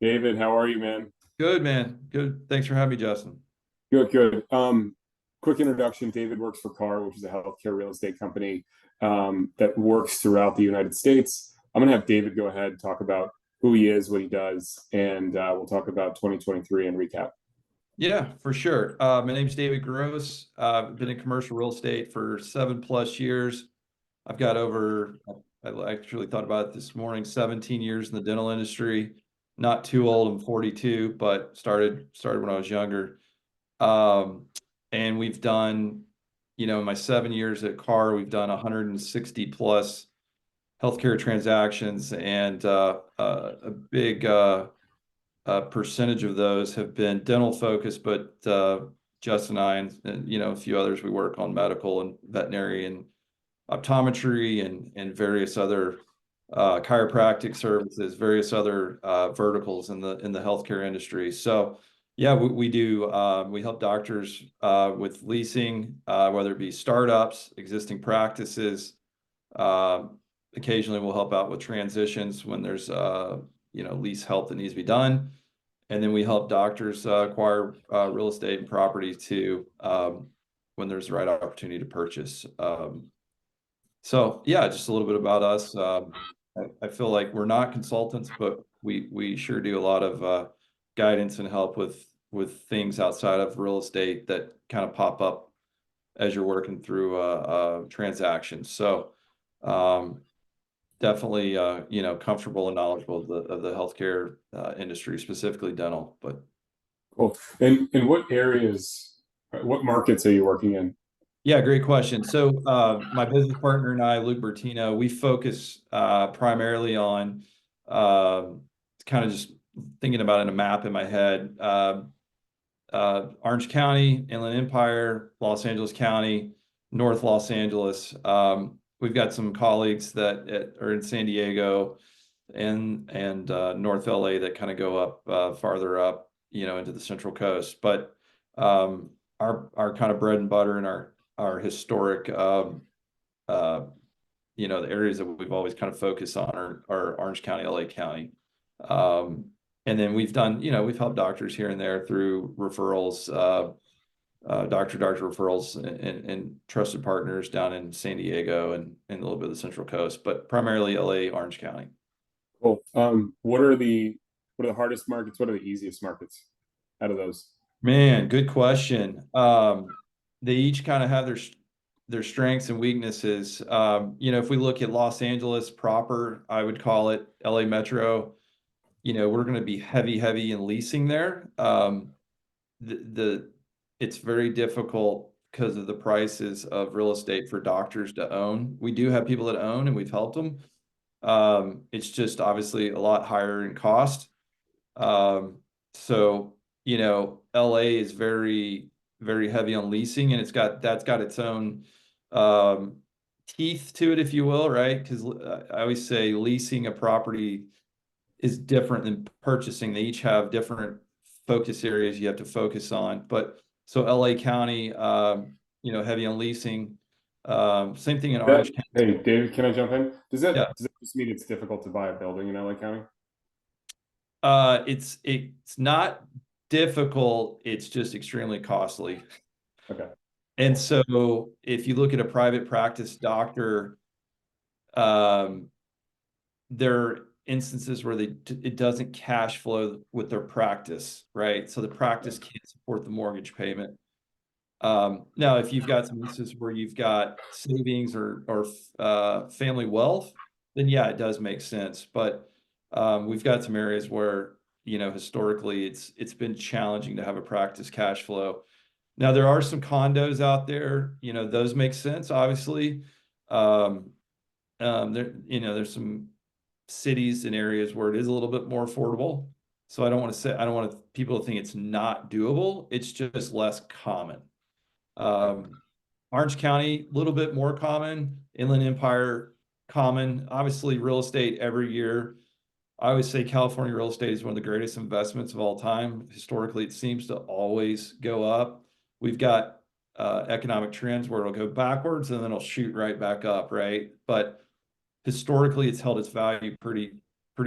David, how are you, man? Good, man. Good. Thanks for having me, Justin. Good, good. Quick introduction. David works for CARR, which is a healthcare real estate company that works throughout the United States. I'm going to have David go ahead and talk about who he is, what he does, and we'll talk about 2023 and recap. Yeah, for sure. My name's David.Groce. I've been in commercial real estate for 7+ years. I've got over, I actually thought about it this morning, 17 years in the dental industry. Not too old, I'm 42, but started when I was younger. Um, and we've done, in my 7 years at CARR, we've done 160 plus healthcare transactions, and a big percentage of those have been dental focused, but Justin and I and a few others, we work on medical and veterinary and optometry and various other chiropractic services, various other verticals in the healthcare industry. So yeah, we do we help doctors with leasing, whether it be startups, existing practices. Uh, Occasionally we'll help out with transitions when there's lease help that needs to be done. And then we help doctors acquire real estate and property too, when there's the right opportunity to purchase. So yeah, just a little bit about us. I feel like we're not consultants, but we sure do a lot of guidance and help with things outside of real estate that kind of pop up as you're working through transactions. So um, definitely comfortable and knowledgeable of the healthcare industry, specifically dental. But Cool. And what areas, what markets are you working in? yeah, great question. So my business partner and I, Luke Bertino, we focus primarily on kind of just thinking about it in a map in my head. Orange County, Inland Empire, Los Angeles County, North Los Angeles. We've got some colleagues that are in San Diego and North LA that kind of go up farther up, into the Central Coast. But our kind of bread and butter and our historic uh, the areas that we've always kind of focused on are Orange County, LA County. Um, and then we've helped doctors here and there through referrals, doctor referrals and trusted partners down in San Diego and a little bit of the Central Coast, but primarily LA, Orange County. Cool. What are the hardest markets? What are the easiest markets out of those? Man, good question. They each kind of have their strengths and weaknesses. If we look at Los Angeles proper, I would call it LA Metro. We're going to be heavy in leasing there. The it's very difficult because of the prices of real estate for doctors to own. We do have people that own, and we've helped them. It's just obviously a lot higher in cost. So, LA is very, very heavy on leasing, and that's got its own um, teeth to it, if you will, right? Because I always say leasing a property is different than purchasing. They each have different focus areas you have to focus on. But so LA County, heavy on leasing. Same thing in Orange County. Hey, David, can I jump in? Yeah. Does that just mean it's difficult to buy a building in LA County? It's not difficult, it's just extremely costly. Okay. And so if you look at a private practice doctor, um, there are instances where it doesn't cash flow with their practice, right? So the practice can't support the mortgage payment. Now, if you've got some instances where you've got savings or family wealth, then yeah, it does make sense. But we've got some areas where historically it's been challenging to have a practice cash flow. Now there are some condos out there, those make sense, obviously. Um, there's some cities and areas where it is a little bit more affordable. So I don't want people to think it's not doable. It's just less common. Um, Orange County, a little bit more common. Inland Empire, common. Obviously, real estate every year. I always say California real estate is one of the greatest investments of all time. Historically, it seems to always go up. We've got economic trends where it'll go backwards and then it'll shoot right back up, right? But historically, it's held its value pretty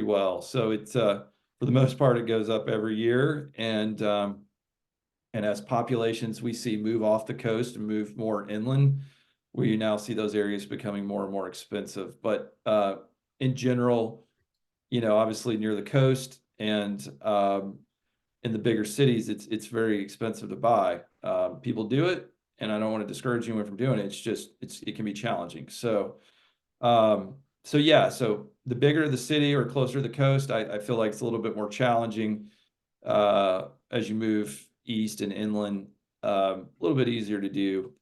well. So it's for the most part, it goes up every year. And as populations we see move off the coast and move more inland, we now see those areas becoming more and more expensive. But in general, obviously near the coast and in the bigger cities, it's very expensive to buy. People do it, and I don't want to discourage anyone from doing it. It's just it can be challenging. So yeah, so the bigger the city or closer to the coast, I feel like it's a little bit more challenging as you move east and inland. A little bit easier to do.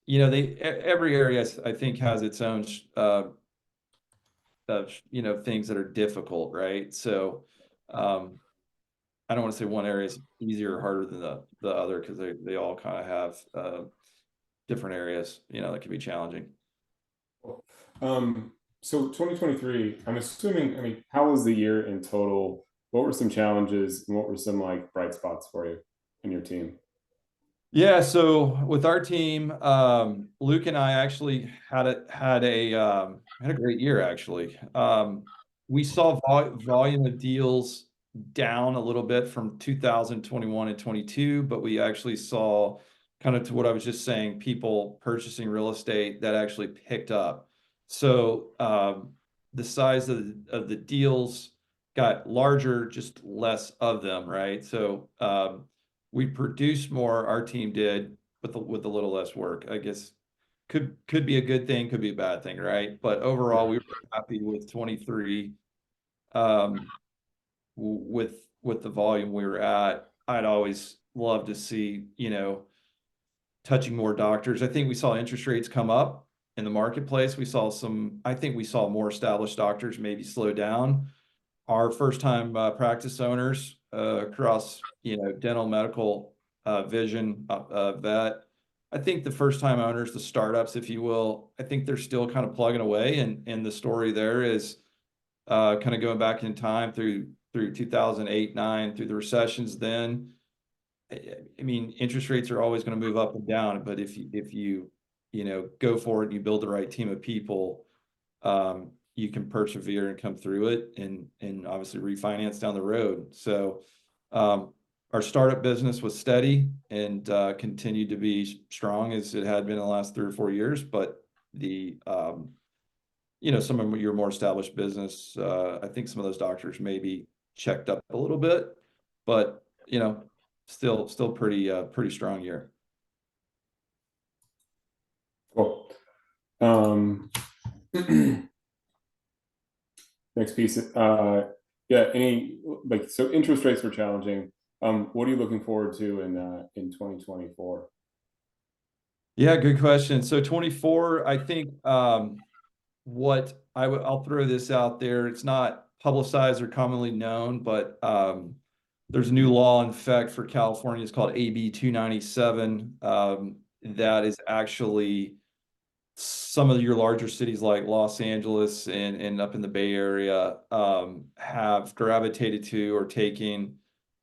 Every area I think has its own things that are difficult, right? So I don't want to say one area is easier or harder than the other, because they all kind of have different areas, that can be challenging. So 2023, I'm assuming, I mean, how was the year in total? What were some challenges and what were some like bright spots for you and your team? Yeah, so with our team, Luke and I actually had a great year actually. We saw volume of deals down a little bit from 2021 and 22, but we actually saw, kind of to what I was just saying, people purchasing real estate that actually picked up. So the size of the deals got larger, just less of them, right? So we produced more, our team did, with a little less work. I guess could be a good thing, could be a bad thing, right? But overall, we were happy with 23. Um, with the volume we were at. I'd always love to see, touching more doctors. I think we saw interest rates come up in the marketplace. I think we saw more established doctors maybe slow down. Our first time practice owners across, dental, medical, vision, vet. I think the first time owners, the startups, if you will, I think they're still kind of plugging away. And the story there is kind of going back in time through 2008, 9, through the recessions then. I mean, interest rates are always going to move up and down, but if you go for it and you build the right team of people, you can persevere and come through it and obviously refinance down the road. So our startup business was steady and continued to be strong as it had been in the last 3 or 4 years. But some of your more established business, I think some of those doctors maybe checked up a little bit, but still pretty strong year. Cool. Next piece. Yeah, so interest rates were challenging. What are you looking forward to in 2024? Yeah, good question. So 24, I think I'll throw this out there. It's not publicized or commonly known, but there's a new law in effect for California. It's called AB 297. That is actually some of your larger cities like Los Angeles and up in the Bay Area have gravitated to or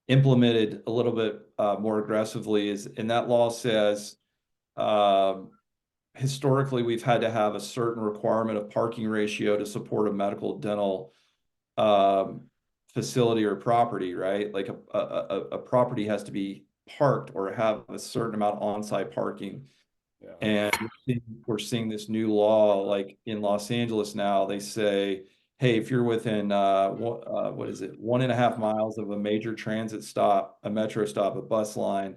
implemented a little bit more aggressively. And that law says historically we've had to have a certain requirement of parking ratio to support a medical dental facility or property, right? Like a property has to be parked or have a certain amount of on-site parking. Yeah. And we're seeing this new law, like in Los Angeles now, they say, hey, if you're within, 1.5 miles of a major transit stop, a metro stop, a bus line,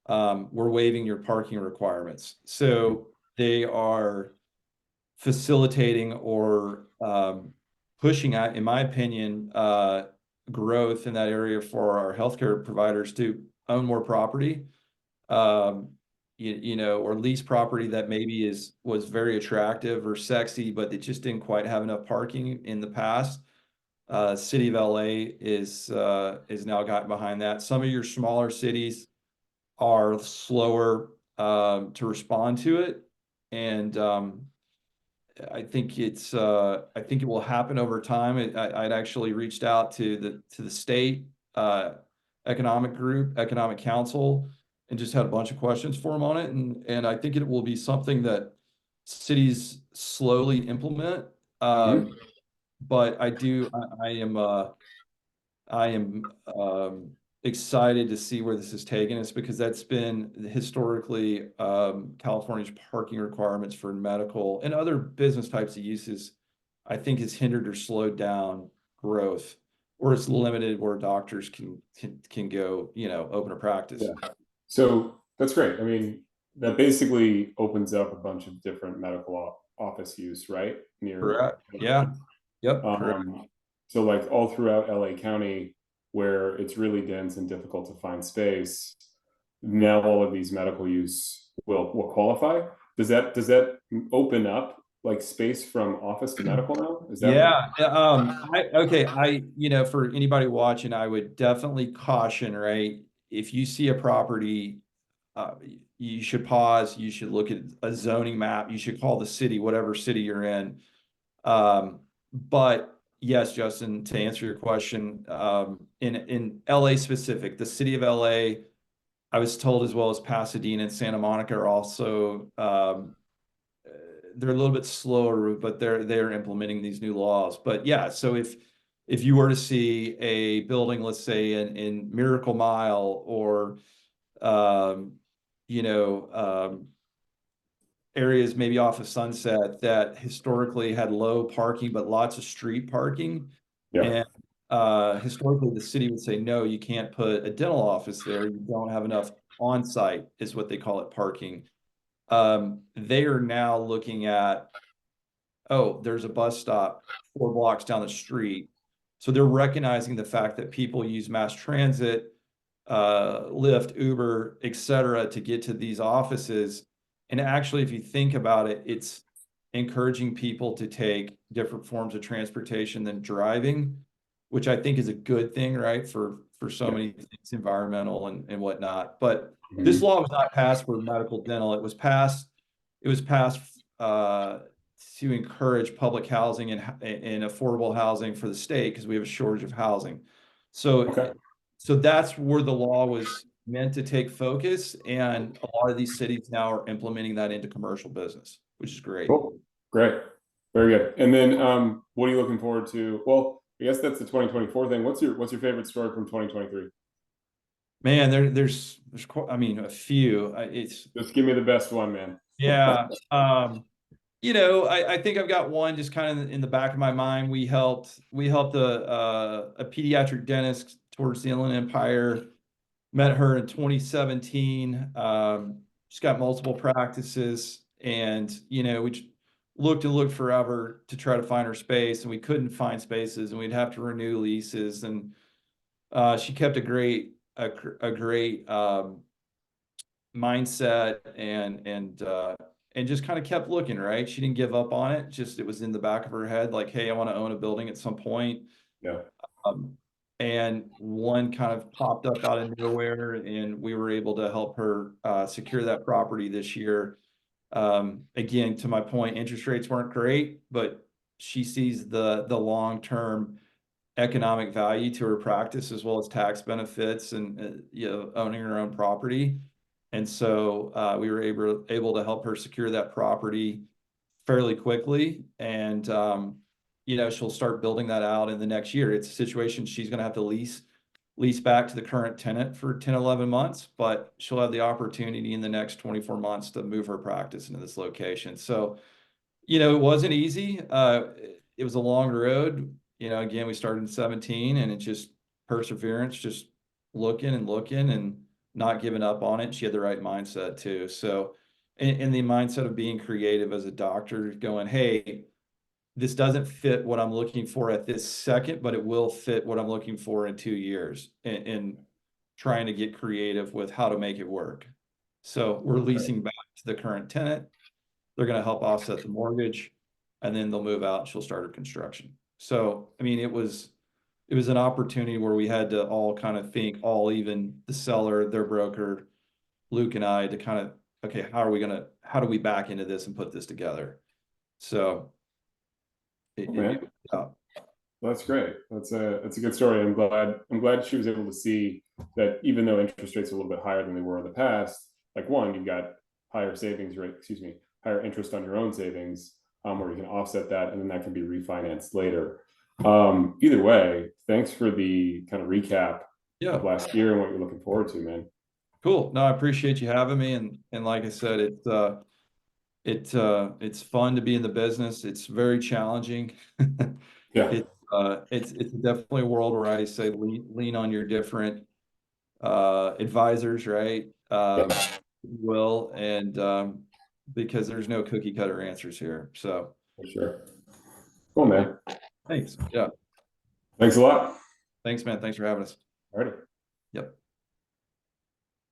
we're waiving your parking requirements. So they are facilitating or pushing out, in my opinion, growth in that area for our healthcare providers to own more property. Or lease property that maybe was very attractive or sexy, but it just didn't quite have enough parking in the past. City of LA is now gotten behind that. Some of your smaller cities are slower to respond to it, and I think it will happen over time. I'd actually reached out to the state economic council, and just had a bunch of questions for them on it. And I think it will be something that cities slowly implement. but I am excited to see where this is taking us, because that's been historically California's parking requirements for medical and other business types of uses, I think, has hindered or slowed down growth, or it's limited where doctors can go, open a practice. Yeah. So that's great. I mean, that basically opens up a bunch of different medical office use, right? Near. Correct. Yeah. Yep. Correct. So like all throughout LA County, where it's really dense and difficult to find space, now all of these medical use will qualify. Does that open up like space from office to medical now? Is that what? Yeah. For anybody watching, I would definitely caution, right? If you see a property, uh, you should pause. You should look at a zoning map. You should call the city, whatever city you're in. But yes, Justin, to answer your question, in LA specific, the city of LA, I was told, as well as Pasadena and Santa Monica, are also they're a little bit slower, but they're implementing these new laws. But yeah, so if you were to see a building, let's say in Miracle Mile, or um, you know, areas maybe off of Sunset that historically had low parking but lots of street parking, Yeah. and historically the city would say, no, you can't put a dental office there. You don't have enough on-site, is what they call it, parking. They are now looking at, oh, there's a bus stop 4 blocks down the street. So they're recognizing the fact that people use mass transit, Lyft, Uber, et cetera, to get to these offices. And actually, if you think about it, it's encouraging people to take different forms of transportation than driving, which I think is a good thing, right? For so Yeah. many things, environmental and whatnot. But this Mhm. law was not passed for medical dental. It was passed to encourage public housing and affordable housing for the state, because we have a shortage of housing. So, Okay. so that's where the law was meant to take focus, and a lot of these cities now are implementing that into commercial business, which is great. Cool. Great. Very good. And then what are you looking forward to? Well, I guess that's the 2024 thing. What's your favorite story from 2023? Man, there's I mean, a few. It's Just give me the best one, man. Yeah. I think I've got one just kind of in the back of my mind. We helped a pediatric dentist towards the Inland Empire. Met her in 2017. She's got multiple practices, and we looked and looked forever to try to find her space, and we couldn't find spaces, and we'd have to renew leases. And she kept a great mindset, and just kind of kept looking, right? She didn't give up on it. Just, it was in the back of her head, like, hey, I want to own a building at some point. Yeah. Um, and one kind of popped up out of nowhere, and we were able to help her secure that property this year. Again, to my point, interest rates weren't great, but she sees the long-term economic value to her practice, as well as tax benefits, and owning her own property. And so we were able to help her secure that property fairly quickly, and she'll start building that out in the next year. It's a situation she's going to have to lease back to the current tenant for 10, 11 months, but she'll have the opportunity in the next 24 months to move her practice into this location. So it wasn't easy. It was a long road. Again, we started in 17, and it's just perseverance, just looking and looking and not giving up on it. She had the right mindset too. So, in the mindset of being creative as a doctor, going, hey, this doesn't fit what I'm looking for at this second, but it will fit what I'm looking for in 2 years, and trying to get creative with how to make it work. So we're leasing back to the current tenant. They're going to help offset the mortgage, and then they'll move out and she'll start her construction. So, I mean, it was an opportunity where we had to all kind of think, all, even the seller, their broker, Luke and I, to kind of, okay, how do we back into this and put this together? So Oh, man. yeah. Well, that's great. That's a good story. I'm glad she was able to see that even though interest rates are a little bit higher than they were in the past, like one, you've got higher savings rate, excuse me, higher interest on your own savings, where you can offset that, and then that can be refinanced later. Either way, thanks for the kind of recap Yeah, of last year and what you're looking forward to, man. cool. No, I appreciate you having me. And like I said, it's fun to be in the business. It's very challenging. Yeah, It's definitely a world where I say lean on your different advisors, right? yeah, Will and because there's no cookie cutter answers here. So for sure. Cool, yeah, man. thanks. Yeah, Thanks a lot. thanks, man. Thanks for having us. All right.